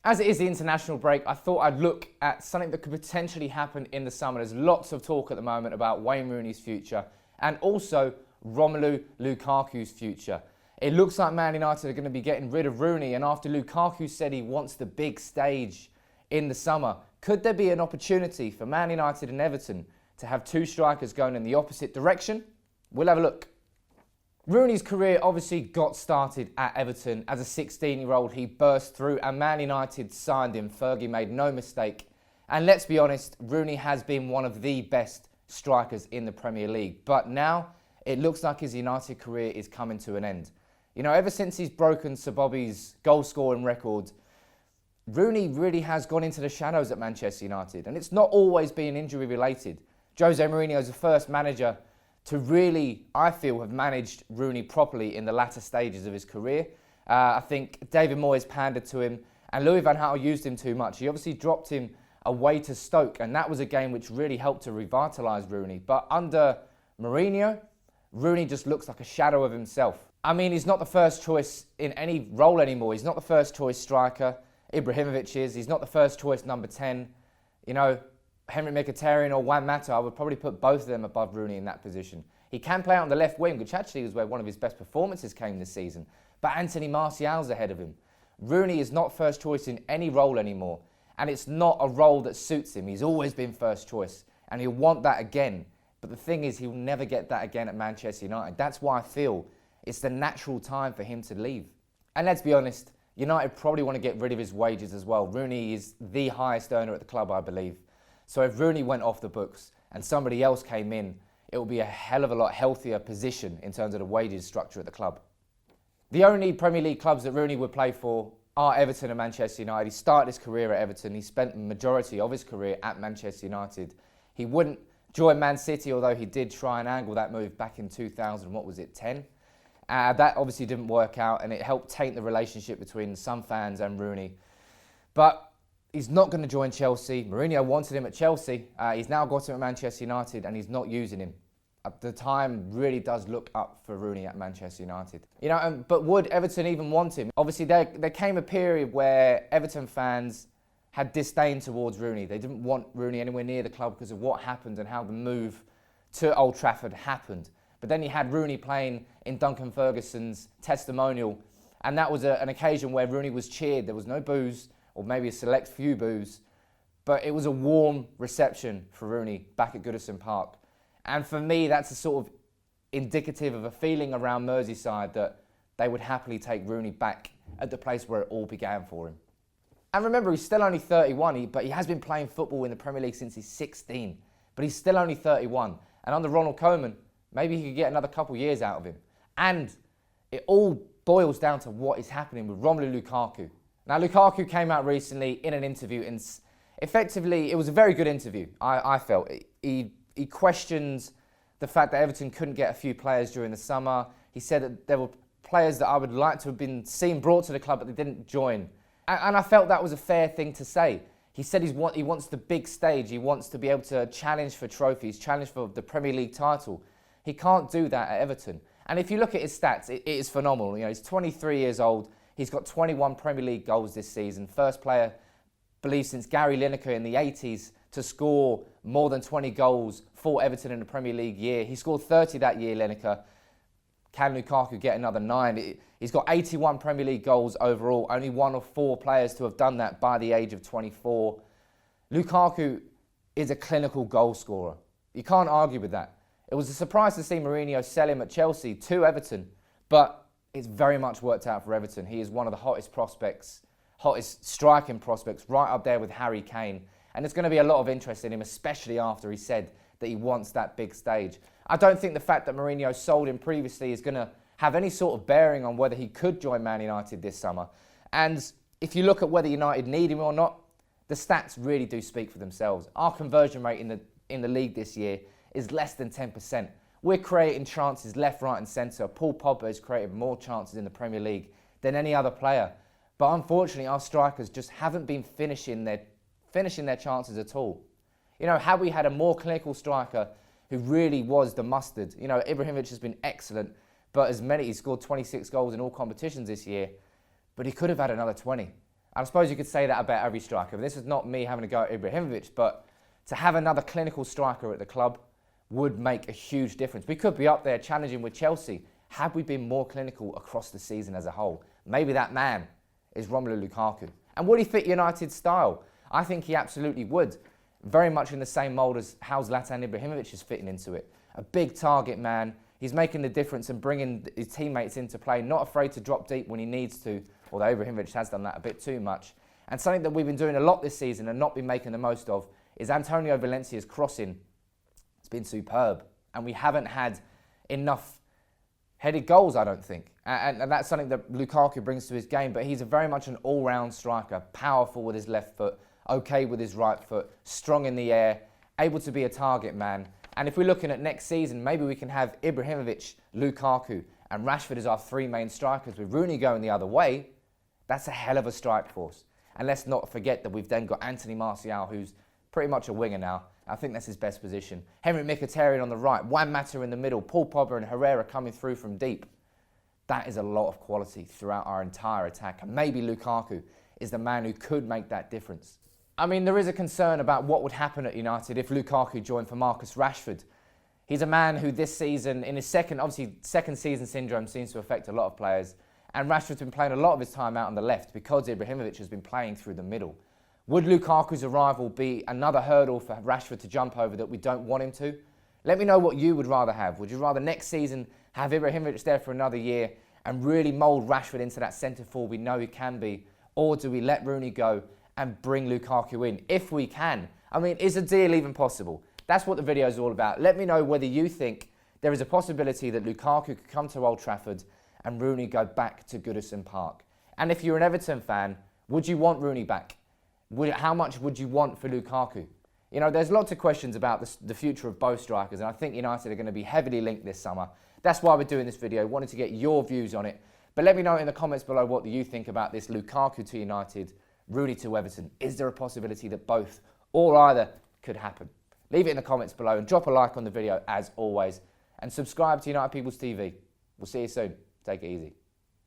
As it is the international break, I thought I'd look at something that could potentially happen in the summer. There's lots of talk at the moment about Wayne Rooney's future and also Romelu Lukaku's future. It looks like Man United are going to be getting rid of Rooney, and after Lukaku said he wants the big stage in the summer, could there be an opportunity for Man United and Everton to have two strikers going in the opposite direction? We'll have a look. Rooney's career obviously got started at Everton. As a 16-year-old, he burst through and Man United signed him. Fergie made no mistake. And let's be honest, Rooney has been one of the best strikers in the Premier League. But now, it looks like his United career is coming to an end. You know, ever since he's broken Sir Bobby's goal-scoring record, Rooney really has gone into the shadows at Manchester United. And it's not always been injury-related. Jose Mourinho is the first manager to really, I feel, have managed Rooney properly in the latter stages of his career. I think David Moyes pandered to him and Louis van Gaal used him too much. He obviously dropped him away to Stoke, and that was a game which really helped to revitalise Rooney. But under Mourinho, Rooney just looks like a shadow of himself. I mean, he's not the first choice in any role anymore. He's not the first choice striker. Ibrahimovic is. He's not the first choice number 10. You know, Henrik Mkhitaryan or Juan Mata, I would probably put both of them above Rooney in that position. He can play on the left wing, which actually was where one of his best performances came this season. But Anthony Martial's ahead of him. Rooney is not first choice in any role anymore. And it's not a role that suits him. He's always been first choice. And he'll want that again. But the thing is, he'll never get that again at Manchester United. That's why I feel it's the natural time for him to leave. And let's be honest, United probably want to get rid of his wages as well. Rooney is the highest earner at the club, I believe. So if Rooney went off the books and somebody else came in, it would be a hell of a lot healthier position in terms of the wages structure at the club. The only Premier League clubs that Rooney would play for are Everton and Manchester United. He started his career at Everton. He spent the majority of his career at Manchester United. He wouldn't join Man City, although he did try and angle that move back in 10? That obviously didn't work out, and it helped taint the relationship between some fans and Rooney. But he's not going to join Chelsea. Mourinho wanted him at Chelsea. He's now got him at Manchester United, and he's not using him. The time really does look up for Rooney at Manchester United. You know, but would Everton even want him? Obviously, there came a period where Everton fans had disdain towards Rooney. They didn't want Rooney anywhere near the club because of what happened and how the move to Old Trafford happened. But then you had Rooney playing in Duncan Ferguson's testimonial, and that was an occasion where Rooney was cheered. There was no boos, or maybe a select few boos, but it was a warm reception for Rooney back at Goodison Park. And for me, that's a sort of indicative of a feeling around Merseyside that they would happily take Rooney back at the place where it all began for him. And remember, he's still only 31, but he has been playing football in the Premier League since he's 16. But he's still only 31. And under Ronald Koeman, maybe he could get another couple years out of him. And it all boils down to what is happening with Romelu Lukaku. Now, Lukaku came out recently in an interview, and effectively, it was a very good interview, I felt. He questioned the fact that Everton couldn't get a few players during the summer. He said that there were players that I would like to have been seen brought to the club, but they didn't join. And I felt that was a fair thing to say. He said he wants the big stage. He wants to be able to challenge for trophies, challenge for the Premier League title. He can't do that at Everton. And if you look at his stats, it is phenomenal. You know, he's 23 years old. He's got 21 Premier League goals this season. First player, I believe, since Gary Lineker in the 80s to score more than 20 goals for Everton in a Premier League year. He scored 30 that year, Lineker. Can Lukaku get another 9? He's got 81 Premier League goals overall, only one of 4 players to have done that by the age of 24. Lukaku is a clinical goal scorer. You can't argue with that. It was a surprise to see Mourinho sell him at Chelsea to Everton, but it's very much worked out for Everton. He is one of the hottest prospects, hottest striking prospects, right up there with Harry Kane. And there's going to be a lot of interest in him, especially after he said that he wants that big stage. I don't think the fact that Mourinho sold him previously is going to have any sort of bearing on whether he could join Man United this summer. And if you look at whether United need him or not, the stats really do speak for themselves. Our conversion rate in the league this year is less than 10%. We're creating chances left, right and centre. Paul Pogba has created more chances in the Premier League than any other player. But unfortunately, our strikers just haven't been finishing their chances at all. You know, had we had a more clinical striker who really was the mustard, you know, Ibrahimovic has been excellent, but he scored 26 goals in all competitions this year, but he could have had another 20. I suppose you could say that about every striker. This is not me having a go at Ibrahimovic, but to have another clinical striker at the club would make a huge difference. We could be up there challenging with Chelsea had we been more clinical across the season as a whole. Maybe that man is Romelu Lukaku. And would he fit United's style? I think he absolutely would. Very much in the same mould as how Zlatan Ibrahimovic is fitting into it. A big target man. He's making the difference and bringing his teammates into play, not afraid to drop deep when he needs to, although Ibrahimovic has done that a bit too much. And something that we've been doing a lot this season and not been making the most of is Antonio Valencia's crossing. It's been superb. And we haven't had enough headed goals, I don't think. And that's something that Lukaku brings to his game, but he's very much an all-round striker, powerful with his left foot, okay with his right foot, strong in the air, able to be a target man. And if we're looking at next season, maybe we can have Ibrahimovic, Lukaku, and Rashford as our three main strikers with Rooney going the other way. That's a hell of a strike force. And let's not forget that we've then got Anthony Martial, who's pretty much a winger now. I think that's his best position. Henrik Mkhitaryan on the right, Juan Mata in the middle, Paul Pogba and Herrera coming through from deep. That is a lot of quality throughout our entire attack. And maybe Lukaku is the man who could make that difference. I mean, there is a concern about what would happen at United if Lukaku joined for Marcus Rashford. He's a man who this season, in his second season syndrome seems to affect a lot of players. And Rashford's been playing a lot of his time out on the left because Ibrahimovic has been playing through the middle. Would Lukaku's arrival be another hurdle for Rashford to jump over that we don't want him to? Let me know what you would rather have. Would you rather next season have Ibrahimovic there for another year and really mould Rashford into that centre forward we know he can be? Or do we let Rooney go and bring Lukaku in, if we can? I mean, is a deal even possible? That's what the video is all about. Let me know whether you think there is a possibility that Lukaku could come to Old Trafford and Rooney go back to Goodison Park. And if you're an Everton fan, would you want Rooney back? How much would you want for Lukaku? You know, there's lots of questions about the future of both strikers, and I think United are going to be heavily linked this summer. That's why we're doing this video. Wanted to get your views on it. But let me know in the comments below what you think about this Lukaku to United, Rooney to Everton. Is there a possibility that both or either could happen? Leave it in the comments below and drop a like on the video as always. And subscribe to United People's TV. We'll see you soon. Take it easy.